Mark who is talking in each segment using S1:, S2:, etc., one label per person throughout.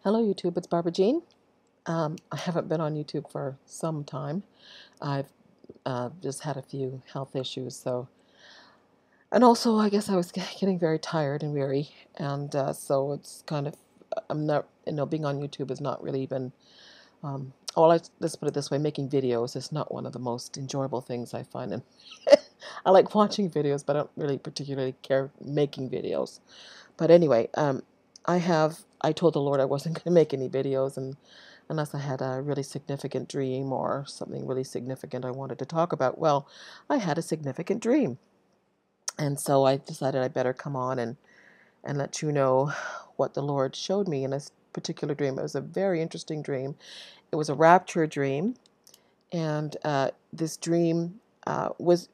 S1: Hello YouTube, it's Barbara Jean. I haven't been on YouTube for some time. I've just had a few health issues, and also I guess I was getting very tired and weary, and so it's kind of, I'm not, being on YouTube has not really been, let's put it this way, making videos is not one of the most enjoyable things I find, and I like watching videos, but I don't really particularly care making videos. But anyway, I told the Lord I wasn't going to make any videos unless I had a really significant dream or something really significant I wanted to talk about. Well, I had a significant dream. And so I decided I better come on and let you know what the Lord showed me in this particular dream. It was a very interesting dream. It was a rapture dream. And this dream was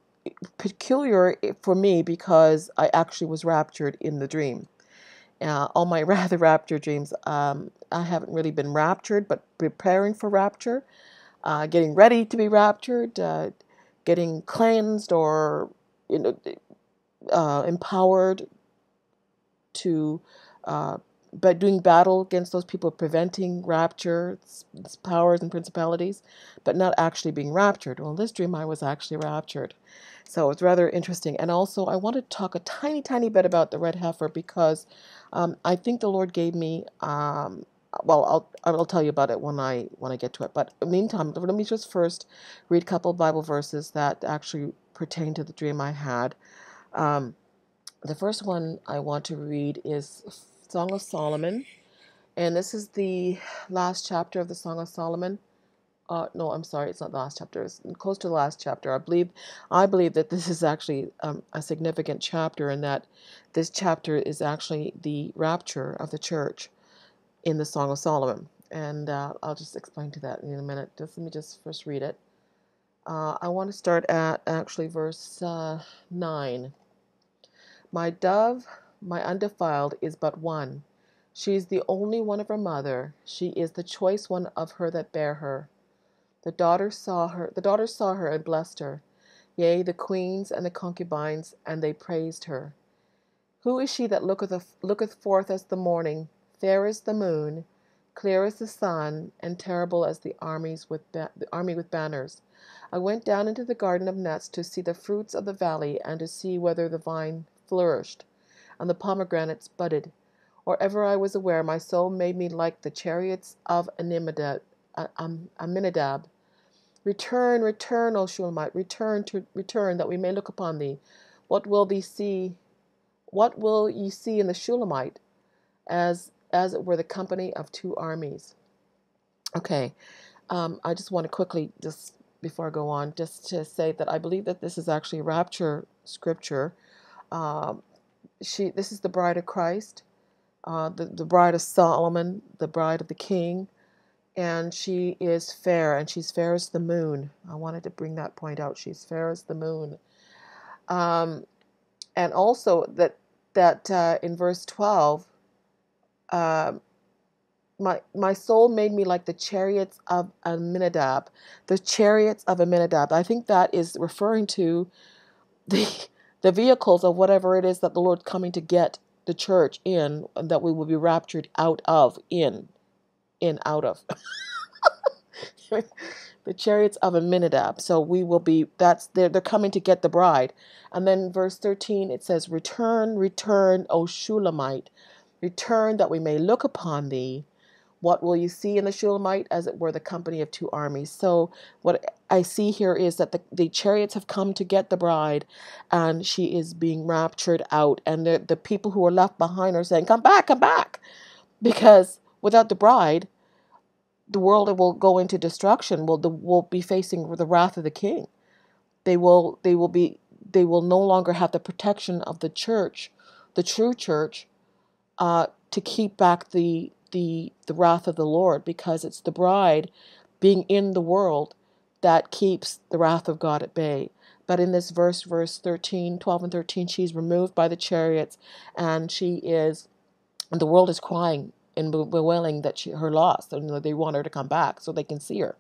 S1: peculiar for me because I actually was raptured in the dream. All my rather rapture dreams, I haven't really been raptured, but preparing for rapture, getting ready to be raptured, getting cleansed or empowered to, but doing battle against those people, preventing rapture, its powers and principalities, but not actually being raptured. Well, in this dream I was actually raptured. So it's rather interesting. And also I want to talk a tiny bit about the Red Heifer because I think the Lord gave me, well, I'll tell you about it when I get to it. But in the meantime, let me just first read a couple of Bible verses that actually pertain to the dream I had. The first one I want to read is Song of Solomon, and this is the last chapter of the Song of Solomon. No, I'm sorry, it's not the last chapter. It's close to the last chapter. I believe that this is actually a significant chapter, and that this chapter is actually the rapture of the church in the Song of Solomon. And I'll just explain to that in a minute. Let me just first read it. I want to start at actually verse 9. My dove, my undefiled, is but one. She is the only one of her mother. She is the choice one of her that bare her. The daughters saw her and blessed her. Yea, the queens and the concubines, and they praised her. Who is she that looketh forth as the morning, fair as the moon, clear as the sun, and terrible as the army with banners? I went down into the garden of nuts to see the fruits of the valley, and to see whether the vine flourished, and the pomegranates budded. Or ever I was aware, my soul made me like the chariots of Aminadab. Return, return, O Shulamite, return, that we may look upon thee. What will ye see in the Shulamite, as it were the company of two armies? Okay, I just want to quickly, just before I go on, just to say that I believe that this is actually rapture scripture. This is the bride of Christ, the bride of Solomon, the bride of the king, and she is fair, and she's fair as the moon. I wanted to bring that point out. She's fair as the moon. And also that in verse 12, my soul made me like the chariots of Aminadab. The chariots of Aminadab. I think that is referring to the vehicles of whatever it is that the Lord's coming to get the church in, and that we will be raptured out of, out of. The chariots of Aminadab. So we will be, they're coming to get the bride. And then verse 13, it says, return, return, O Shulamite, return, that we may look upon thee. What will you see in the Shulamite? As it were the company of two armies. So what I see here is that the chariots have come to get the bride, and she is being raptured out. And the people who are left behind are saying, come back, come back. Because without the bride, the world will go into destruction. Will be facing the wrath of the king. They will no longer have the protection of the church, the true church, to keep back the wrath of the Lord, because it's the bride being in the world that keeps the wrath of God at bay. But in this verse 13, 12 and 13, she's removed by the chariots, and the world is crying and bewailing that her loss, and they want her to come back so they can see her.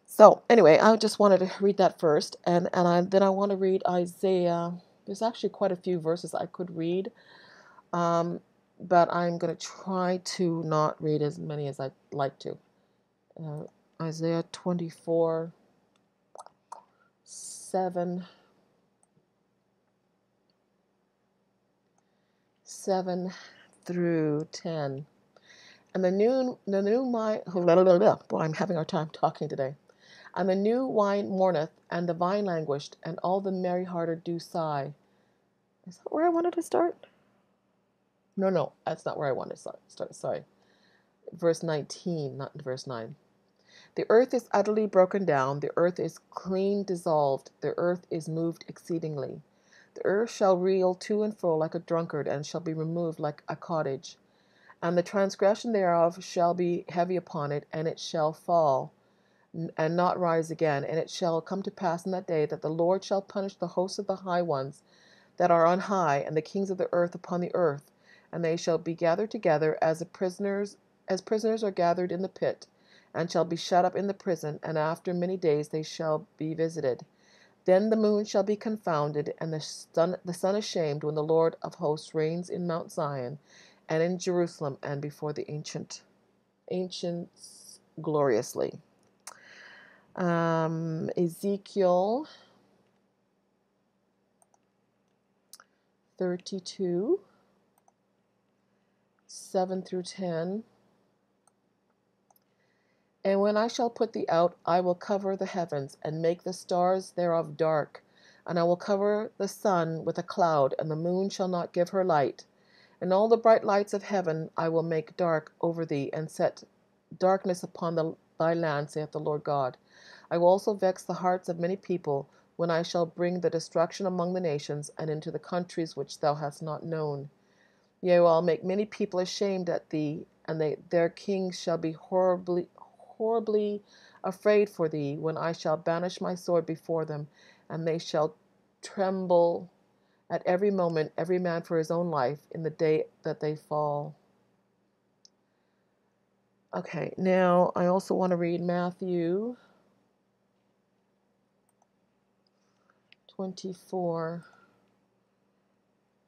S1: So anyway, I just wanted to read that first, and then I want to read Isaiah. There's actually quite a few verses I could read. but I'm going to try to not read as many as I'd like to. Isaiah 24, 7 through 10. And the new wine, boy, I'm having a hard time talking today. And the new wine mourneth, and the vine languished, and all the merry-hearted do sigh. Is that where I wanted to start? No, that's not where I wanted to start. Sorry. Verse 19, not verse 9. The earth is utterly broken down, the earth is clean dissolved, the earth is moved exceedingly. The earth shall reel to and fro like a drunkard, and shall be removed like a cottage. And the transgression thereof shall be heavy upon it, and it shall fall, and not rise again. And it shall come to pass in that day that the Lord shall punish the hosts of the high ones that are on high, and the kings of the earth upon the earth, and they shall be gathered together as prisoners are gathered in the pit, and shall be shut up in the prison, and after many days they shall be visited. Then the moon shall be confounded, and the sun ashamed, when the Lord of hosts reigns in Mount Zion, and in Jerusalem, and before the ancients gloriously. Ezekiel 32, 7 through 10. And when I shall put thee out, I will cover the heavens, and make the stars thereof dark. And I will cover the sun with a cloud, and the moon shall not give her light. And all the bright lights of heaven I will make dark over thee, and set darkness upon thy land, saith the Lord God. I will also vex the hearts of many people, when I shall bring the destruction among the nations, and into the countries which thou hast not known. Yea, I'll make many people ashamed at thee, and their kings shall be horribly afraid for thee, when I shall banish my sword before them, and they shall tremble at every moment, every man for his own life, in the day that they fall. Okay, now I also want to read Matthew 24,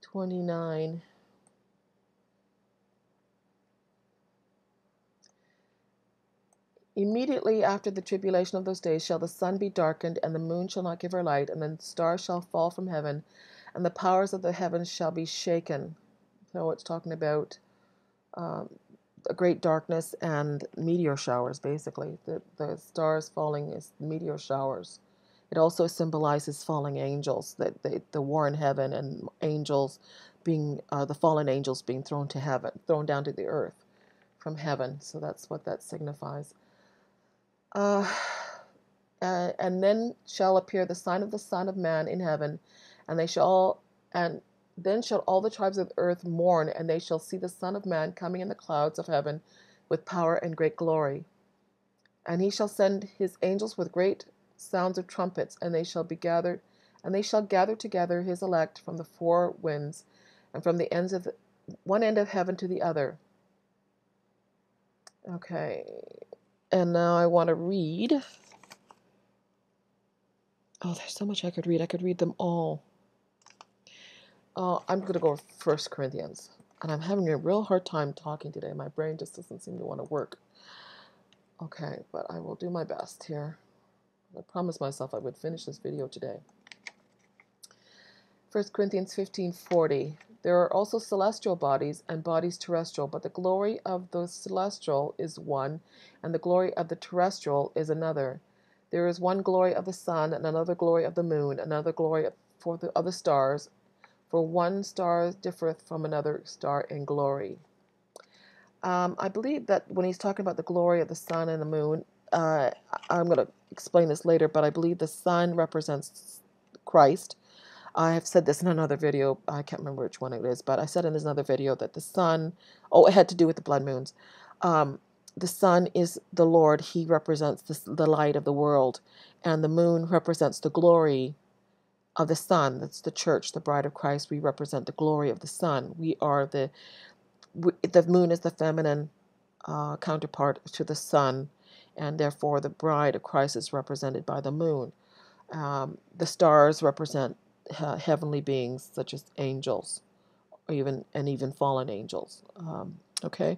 S1: 29. Immediately after the tribulation of those days shall the sun be darkened, and the moon shall not give her light, and the stars shall fall from heaven, and the powers of the heavens shall be shaken. So it's talking about a great darkness and meteor showers, basically. The stars falling is meteor showers. It also symbolizes falling angels, that the war in heaven, and angels being, the fallen angels being thrown down to the earth from heaven. So that's what that signifies. And then shall appear the sign of the Son of Man in heaven, and then shall all the tribes of the earth mourn, and they shall see the Son of Man coming in the clouds of heaven with power and great glory. And he shall send his angels with great sounds of trumpets, and they shall gather together his elect from the four winds, and from the ends of one end of heaven to the other. Okay, and now I want to read. Oh, there's so much I could read. I could read them all. I'm going to go with 1 Corinthians. And I'm having a real hard time talking today. My brain just doesn't seem to want to work. Okay, but I will do my best here. I promised myself I would finish this video today. 1 Corinthians 15:40. There are also celestial bodies and bodies terrestrial, but the glory of the celestial is one, and the glory of the terrestrial is another. There is one glory of the sun, and another glory of the moon, another glory of the stars, for one star differeth from another star in glory. I believe that when he's talking about the glory of the sun and the moon, I'm going to explain this later, but I believe the sun represents Christ. I have said this in another video. I can't remember which one it is, but I said in another video that the sun, it had to do with the blood moons. The sun is the Lord. He represents the light of the world, and the moon represents the glory of the sun. That's the church, the bride of Christ. We represent the glory of the sun. We are the moon is the feminine counterpart to the sun, and therefore the bride of Christ is represented by the moon. The stars represent heavenly beings such as angels, or even fallen angels. Okay,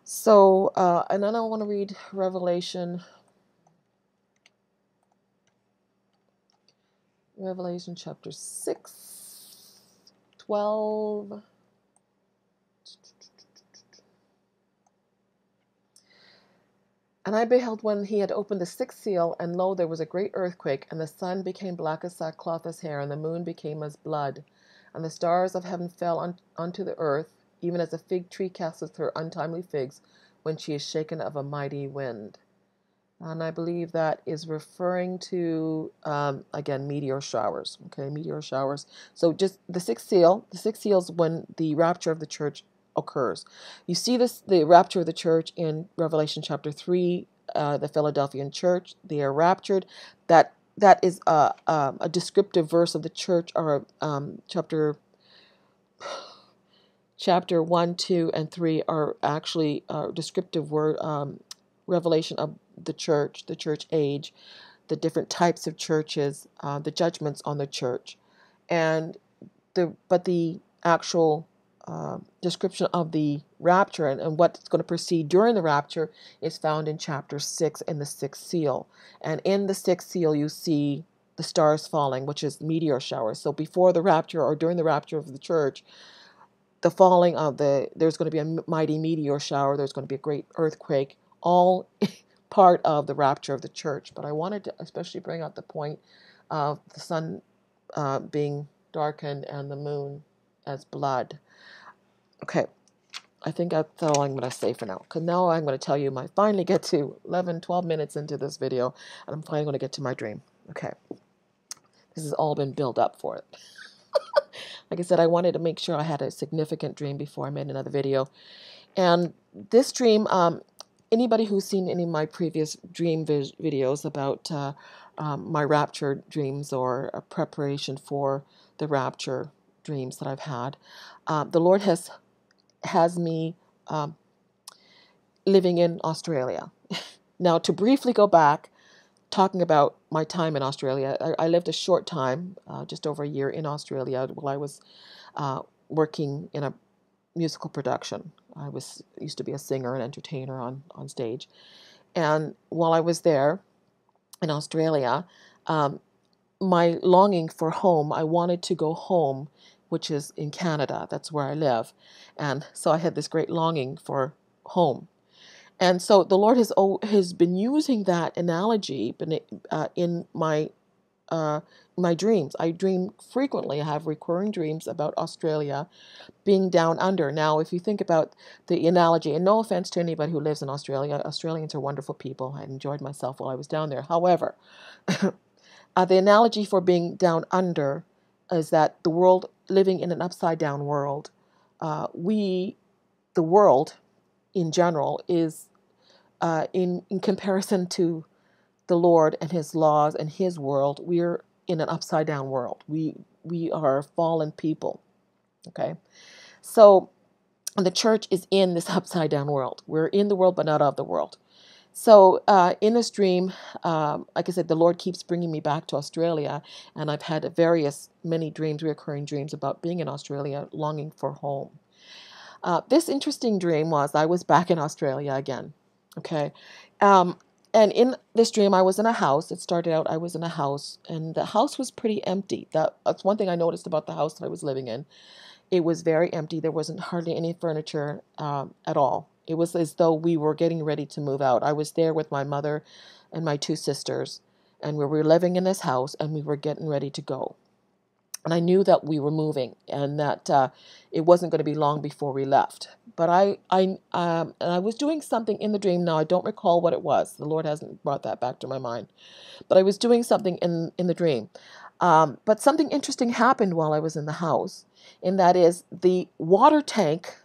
S1: so and then I want to read Revelation chapter 6, 12. And I beheld when he had opened the sixth seal, and lo, there was a great earthquake, and the sun became black as sackcloth as hair, and the moon became as blood, and the stars of heaven fell unto the earth, even as a fig tree casteth her untimely figs when she is shaken of a mighty wind. And I believe that is referring to, again, meteor showers. Okay, meteor showers. So just the sixth seal is when the rapture of the church occurs. You see the rapture of the church in Revelation chapter 3, the Philadelphian church. They are raptured. That is a descriptive verse of the church, or chapter 1, 2, and 3 are actually descriptive word revelation of the church age, the different types of churches, the judgments on the church, and the actual description of the rapture and what's going to proceed during the rapture is found in chapter 6 in the sixth seal. And in the sixth seal you see the stars falling, which is meteor showers. So before the rapture or during the rapture of the church, the falling of there's going to be a mighty meteor shower, there's going to be a great earthquake, all part of the rapture of the church. But I wanted to especially bring out the point of the sun being darkened and the moon as blood. Okay, I think that's all I'm going to say for now. Because now I'm going to tell you, I finally get to 11, 12 minutes into this video, and I'm finally going to get to my dream. Okay, this has all been built up for it. Like I said, I wanted to make sure I had a significant dream before I made another video. And this dream, anybody who's seen any of my previous dream videos about my rapture dreams or a preparation for the rapture dreams that I've had, the Lord has me living in Australia. Now, to briefly go back, talking about my time in Australia, I lived a short time, just over a year in Australia, while I was working in a musical production. I used to be a singer and entertainer on stage. And while I was there in Australia, my longing for home, I wanted to go home, which is in Canada. That's where I live. And so I had this great longing for home. And so the Lord has been using that analogy in my dreams. I dream frequently. I have recurring dreams about Australia being down under. Now, if you think about the analogy, and no offense to anybody who lives in Australia, Australians are wonderful people. I enjoyed myself while I was down there. However, the analogy for being down under is that the world, living in an upside down world, the world in general is in comparison to the Lord and his laws and his world, we're in an upside down world. We are fallen people. Okay. So the church is in this upside down world. We're in the world, but not of the world. So in this dream, like I said, the Lord keeps bringing me back to Australia, and I've had many dreams, recurring dreams about being in Australia, longing for home. This interesting dream was I was back in Australia again. Okay. And in this dream, I was in a house. It started out, I was in a house, and the house was pretty empty. That's one thing I noticed about the house that I was living in. It was very empty. There wasn't hardly any furniture at all. It was as though we were getting ready to move out. I was there with my mother and my two sisters, and we were living in this house, and we were getting ready to go. And I knew that we were moving, and that it wasn't going to be long before we left. But and I was doing something in the dream. Now I don't recall what it was. The Lord hasn't brought that back to my mind. But I was doing something in the dream. But something interesting happened while I was in the house, and that is the water tank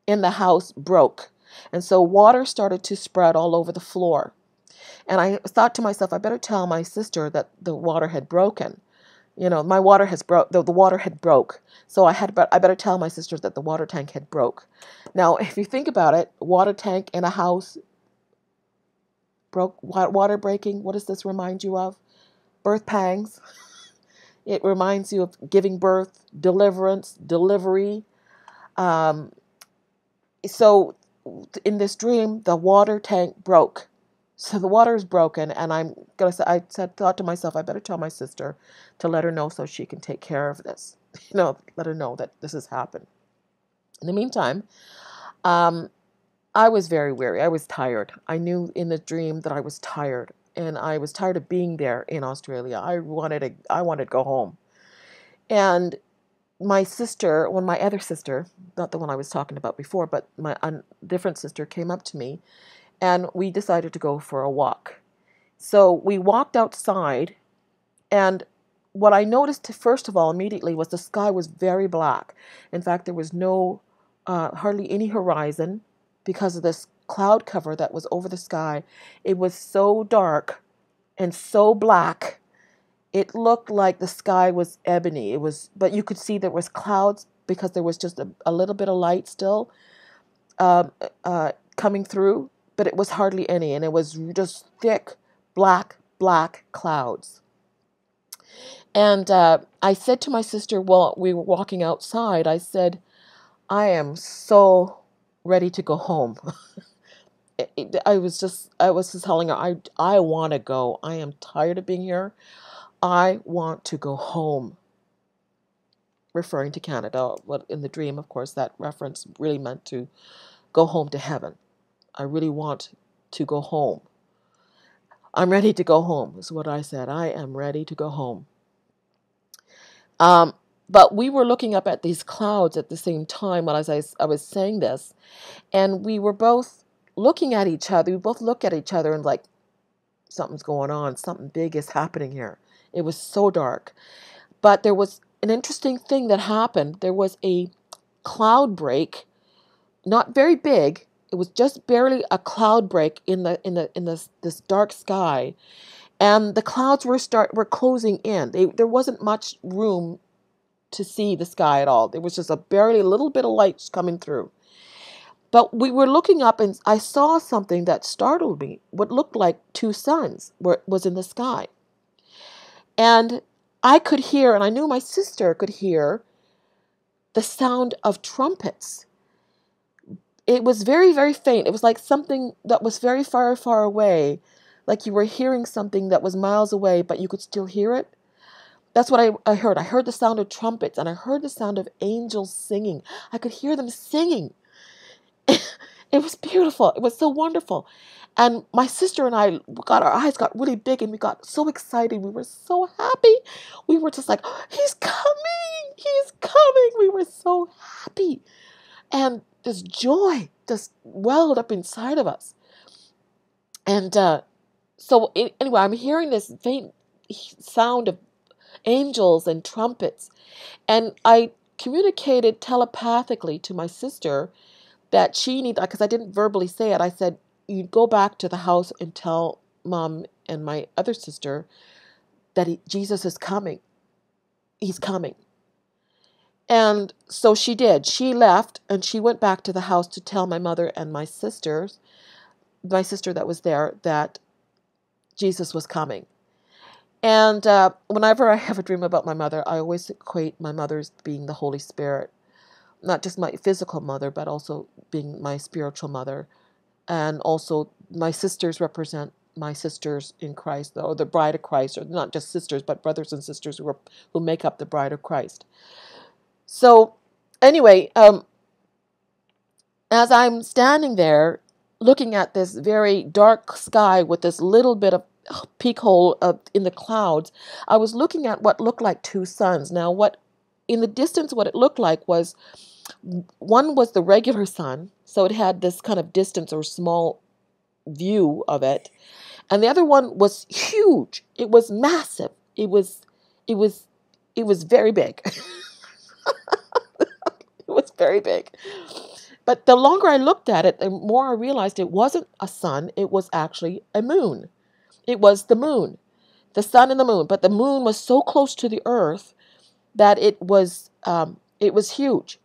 S1: in the house broke, and so water started to spread all over the floor. And I thought to myself, I better tell my sister that the water had broken. My water the water had broke. So I better tell my sisters that the water tank had broke. Now, if you think about it, water tank in a house broke, water breaking, what does this remind you of? Birth pangs. It reminds you of giving birth, deliverance, delivery. Um, so in this dream, the water tank broke. So the water is broken, and thought to myself, I better tell my sister to let her know so she can take care of this. Let her know that this has happened. In the meantime, um, I was very weary. I was tired. I knew in the dream that I was tired, and I was tired of being there in Australia. I wanted to go home. And my sister, my other sister, not the one I was talking about before, but my different sister came up to me, and we decided to go for a walk. So we walked outside, and what I noticed first of all immediately was the sky was very black. In fact, there was hardly any horizon because of this cloud cover that was over the sky. It was so dark and so black. It looked like the sky was ebony. But you could see there was clouds because there was just a little bit of light still um, coming through, but it was hardly any, and it was just thick, black clouds. And I said to my sister while we were walking outside, I said, I am so ready to go home. I was just telling her, I want to go. I am tired of being here. I want to go home. Referring to Canada. Well, in the dream, of course, that reference really meant to go home to heaven. I really want to go home. I'm ready to go home, is what I said. I am ready to go home. But we were looking up at these clouds at the same time while I was saying this, and we were both looking at each other. We both looked at each other and like, something's going on. Something big is happening here. It was so dark. But there was an interesting thing that happened. There was a cloud break, not very big. It was just barely a cloud break in this dark sky, and the clouds were closing in. There wasn't much room to see the sky at all. There was just barely a little bit of light coming through. But we were looking up, and I saw something that startled me. What looked like two suns was in the sky, and I could hear, and I knew my sister could hear, the sound of trumpets. It was very, very faint. It was like something that was very far, far away, like you were hearing something that was miles away, but you could still hear it. That's what I heard. I heard the sound of trumpets, and I heard the sound of angels singing. I could hear them singing. It was beautiful. It was so wonderful. And my sister and I our eyes got really big, and we got so excited. We were so happy. We were just like, he's coming. He's coming. We were so happy. And this joy just welled up inside of us. And anyway, I'm hearing this faint sound of angels and trumpets. And I communicated telepathically to my sister that she needed, because I didn't verbally say it. I said, you go back to the house and tell Mom and my other sister that Jesus is coming. He's coming. And so she did. She left, and she went back to the house to tell my mother and my sister that was there, that Jesus was coming. And whenever I have a dream about my mother, I always equate my mother as being the Holy Spirit. Not just my physical mother, but also being my spiritual mother. And also my sisters represent my sisters in Christ, or the bride of Christ, or not just sisters, but brothers and sisters who make up the bride of Christ. So anyway, as I'm standing there looking at this very dark sky with this little bit of peek hole in the clouds, I was looking at what looked like two suns. Now, in the distance, what it looked like was, one was the regular sun, so it had this kind of distance or small view of it, and the other one was huge. It was massive. It was very big. It was very big. But the longer I looked at it, the more I realized it wasn't a sun. It was actually a moon. It was the moon, the sun and the moon. But the moon was so close to the earth that it was huge.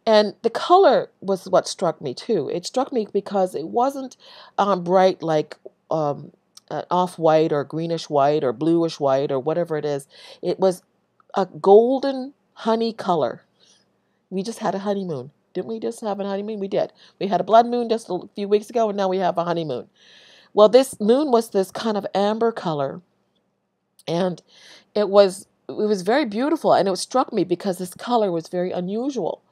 S1: And the color was what struck me too. It struck me because it wasn't bright like off-white or greenish white or bluish white or whatever it is. It was a golden honey color. We just had a honeymoon. Didn't we just have a honeymoon? We did. We had a blood moon just a few weeks ago, and now we have a honeymoon. Well, this moon was this kind of amber color, and it was very beautiful, and it struck me because this color was very unusual.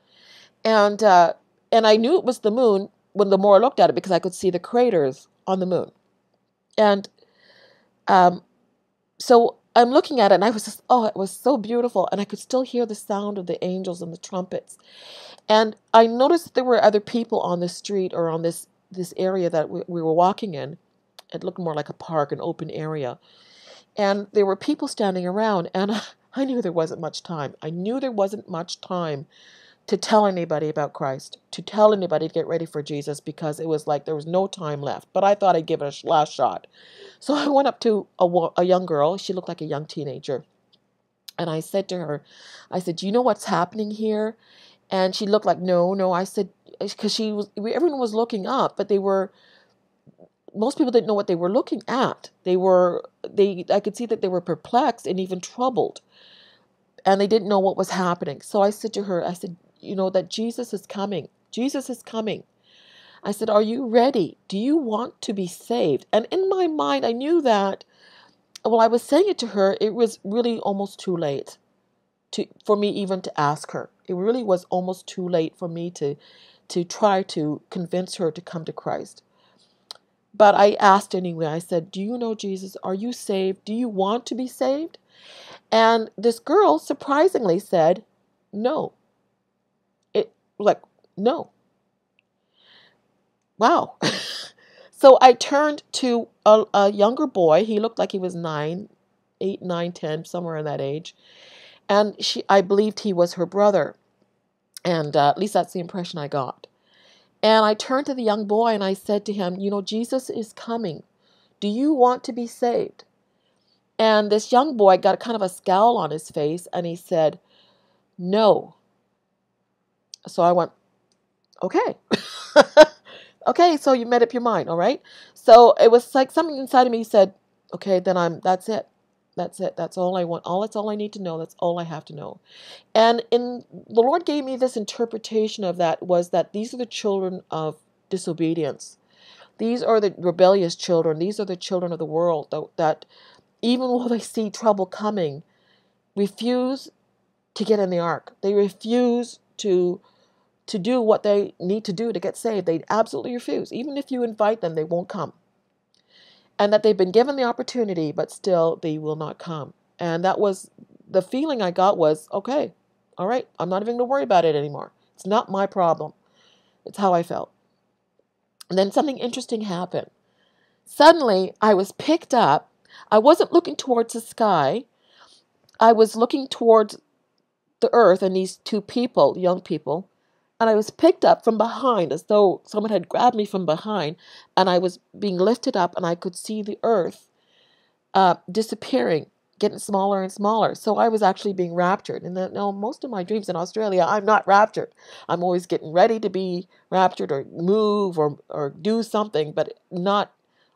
S1: And I knew it was the moon when the more I looked at it, because I could see the craters on the moon. And um, so I'm looking at it, and I was just, oh, it was so beautiful, and I could still hear the sound of the angels and the trumpets. And I noticed that there were other people on the street, or on this area that we were walking in. It looked more like a park, an open area. And there were people standing around, and I knew there wasn't much time. I knew there wasn't much time to tell anybody about Christ, to tell anybody to get ready for Jesus, because it was like there was no time left. But I thought I'd give it a last shot. So I went up to a young girl. She looked like a young teenager. And I said to her, I said, "Do you know what's happening here?" And she looked like, no, no. I said, because everyone was looking up, but most people didn't know what they were looking at. I could see that they were perplexed and even troubled, and they didn't know what was happening. So I said to her, I said, you know, that Jesus is coming. Jesus is coming. I said, are you ready? Do you want to be saved? And in my mind, I knew that, well, I was saying it to her, it was really almost too late for me even to ask her. It really was almost too late for me to try to convince her to come to Christ. But I asked anyway. I said, do you know Jesus? Are you saved? Do you want to be saved? And this girl surprisingly said, no. Like, no. Wow. So I turned to a younger boy. He looked like he was 8, 9, 10, somewhere in that age. And I believed he was her brother. And at least that's the impression I got. And I turned to the young boy and I said to him, you know, Jesus is coming. Do you want to be saved? And this young boy got kind of a scowl on his face, and he said, no. So I went, okay. Okay, so you made up your mind, all right? So it was like something inside of me said, okay, then that's it. That's it. That's all I want. That's all I need to know. That's all I have to know. And the Lord gave me this interpretation of that, was that these are the children of disobedience. These are the rebellious children. These are the children of the world that even though they see trouble coming, refuse to get in the ark. They refuse to do what they need to do to get saved. They absolutely refuse. Even if you invite them, they won't come. And that they've been given the opportunity, but still they will not come. And that was the feeling I got, was, okay, all right, I'm not even going to worry about it anymore. It's not my problem. It's how I felt. And then something interesting happened. Suddenly, I was picked up. I wasn't looking towards the sky. I was looking towards the earth and these two people, young people. And I was picked up from behind, as though someone had grabbed me from behind, and I was being lifted up, and I could see the earth disappearing, getting smaller and smaller. So I was actually being raptured. And now most of my dreams in Australia, I'm not raptured. I'm always getting ready to be raptured, or move, or do something, but not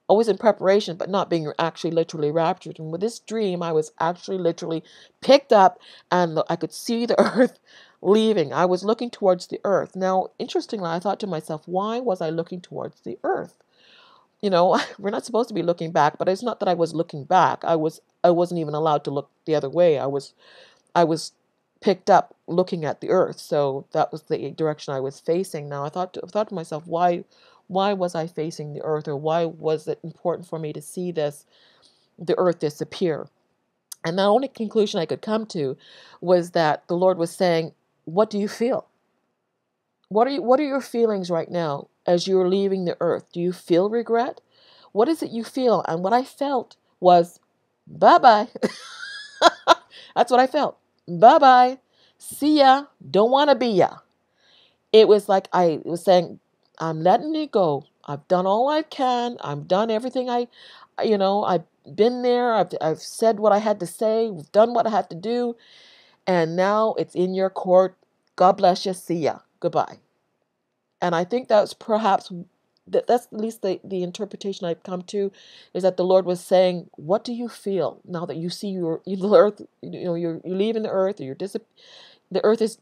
S1: always in preparation, but not being actually literally raptured. And with this dream, I was actually literally picked up, and I could see the earth leaving. I was looking towards the earth. Now, interestingly, I thought to myself, why was I looking towards the earth? You know, we're not supposed to be looking back, but it's not that I was looking back. I wasn't even allowed to look the other way. I was picked up looking at the earth. So that was the direction I was facing. Now, I thought to myself, why was I facing the earth, or why was it important for me to see the earth disappear? And the only conclusion I could come to was that the Lord was saying, what do you feel? What are your feelings right now as you're leaving the earth? Do you feel regret? What is it you feel? And what I felt was, bye-bye. That's what I felt. Bye-bye. See ya. Don't want to be ya. It was like I was saying, I'm letting it go. I've done all I can. I've done everything I've been there. I've said what I had to say. We've done what I had to do. And now it's in your court. God bless you. See ya. Goodbye. And I think that's perhaps, that's at least the interpretation I've come to, is that the Lord was saying, what do you feel now that you see the earth, you're leaving the earth, or the earth is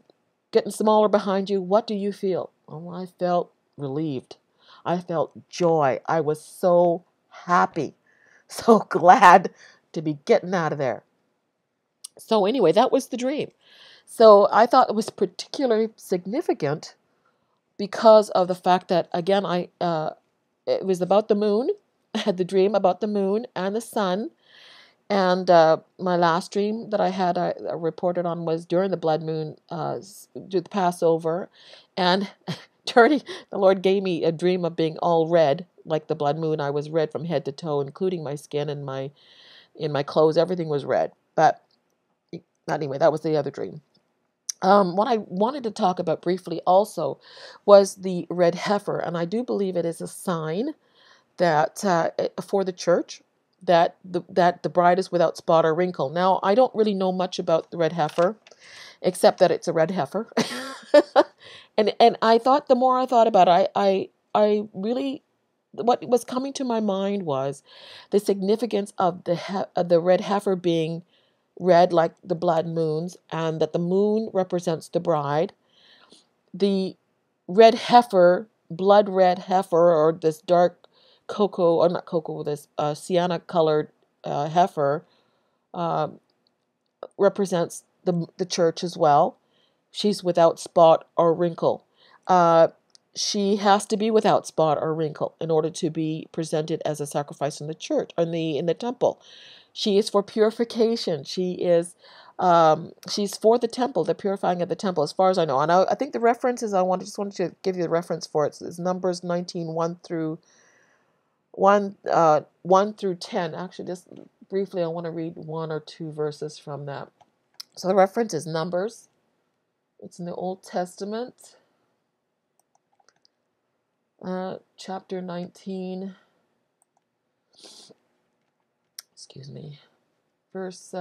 S1: getting smaller behind you, what do you feel? Oh, I felt relieved. I felt joy. I was so happy, so glad to be getting out of there. So anyway, that was the dream. So I thought it was particularly significant because of the fact that, again, it was about the moon. I had the dream about the moon and the sun. And my last dream that I had, I reported on, was during the blood moon, the Passover. And the Lord gave me a dream of being all red, like the blood moon. I was red from head to toe, including my skin and in my clothes. Everything was red. But anyway, that was the other dream. What I wanted to talk about briefly also was the red heifer, and I do believe it is a sign that for the church that the bride is without spot or wrinkle. Now, I don't really know much about the red heifer, except that it's a red heifer, and I thought, the more I thought about it, I really, what was coming to my mind was the significance of the red heifer being red like the blood moons, and that the moon represents the bride. The red heifer, blood red heifer, or this dark cocoa, or not cocoa, this sienna colored heifer, uh, represents the church as well. She's without spot or wrinkle. Uh, she has to be without spot or wrinkle in order to be presented as a sacrifice in the church, or in the temple. She is for purification. She's for the temple, the purifying of the temple, as far as I know. And I think the references just wanted to give you the reference for it. It's Numbers 19, 1 through 10. Actually, just briefly, I want to read one or two verses from that. So the reference is Numbers. It's in the Old Testament, chapter 19. Excuse me. Verse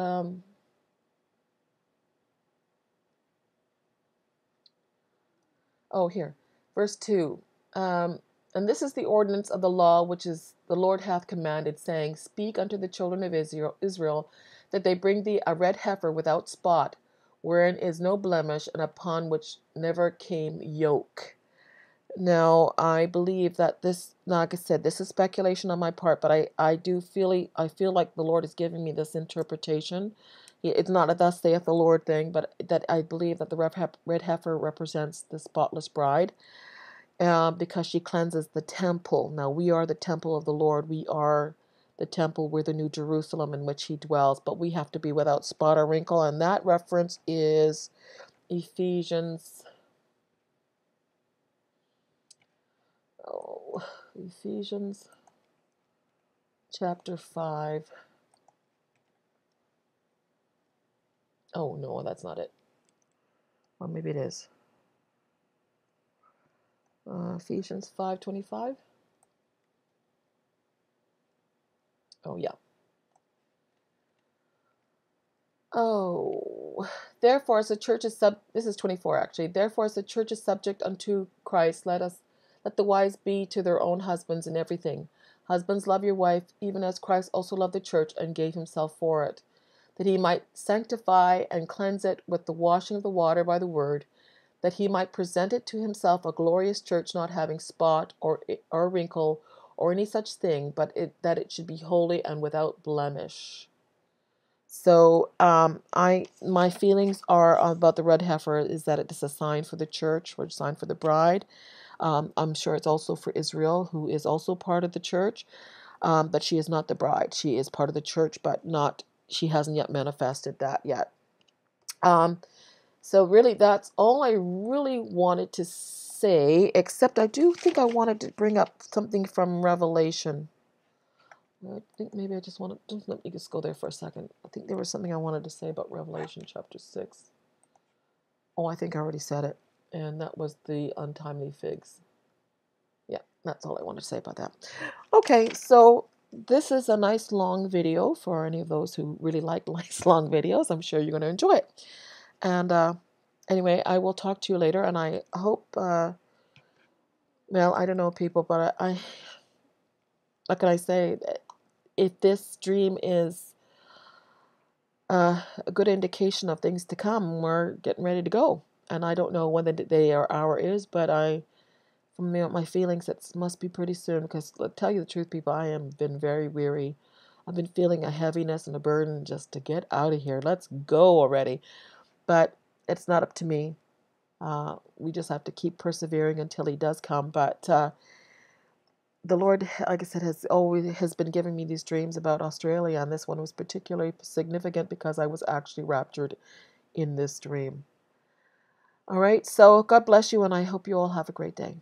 S1: here, verse 2. And this is the ordinance of the law which is the Lord hath commanded, saying, Speak unto the children of Israel, that they bring thee a red heifer without spot, wherein is no blemish, and upon which never came yoke. Now, I believe that this, like I said, this is speculation on my part, but I feel like the Lord is giving me this interpretation. It's not a thus saith the Lord thing, but that I believe that the red heifer represents the spotless bride, because she cleanses the temple. Now, we are the temple of the Lord. We are the temple. We're the new Jerusalem in which he dwells, but we have to be without spot or wrinkle, and that reference is Ephesians chapter 5. Oh, no, that's not it. Or maybe it is. Ephesians 5:25. Oh, yeah. Oh, therefore, as the church is this is 24 actually. Therefore, as the church is subject unto Christ, let the wives be to their own husbands in everything. Husbands, love your wife, even as Christ also loved the church and gave himself for it, that he might sanctify and cleanse it with the washing of the water by the word, that he might present it to himself a glorious church, not having spot or wrinkle or any such thing, but that it should be holy and without blemish. So my feelings are about the red heifer is that it is a sign for the church, or a sign for the bride. I'm sure it's also for Israel, who is also part of the church, but she is not the bride. She is part of the church, but she hasn't yet manifested that yet. So really, that's all I really wanted to say, except I do think I wanted to bring up something from Revelation. I think maybe I just want to, let me just go there for a second. I think there was something I wanted to say about Revelation chapter 6. Oh, I think I already said it. And that was the untimely figs. Yeah, that's all I wanted to say about that. Okay, so this is a nice long video for any of those who really like nice long videos. I'm sure you're going to enjoy it. And anyway, I will talk to you later. And I hope, well, I don't know, people, but what can I say? If this dream is a good indication of things to come, we're getting ready to go. And I don't know when the day or hour is, but from my feelings, it must be pretty soon. Because to tell you the truth, people, I have been very weary. I've been feeling a heaviness and a burden just to get out of here. Let's go already. But it's not up to me. We just have to keep persevering until He does come. But the Lord, like I said, has been giving me these dreams about Australia, and this one was particularly significant because I was actually raptured in this dream. All right, so God bless you, and I hope you all have a great day.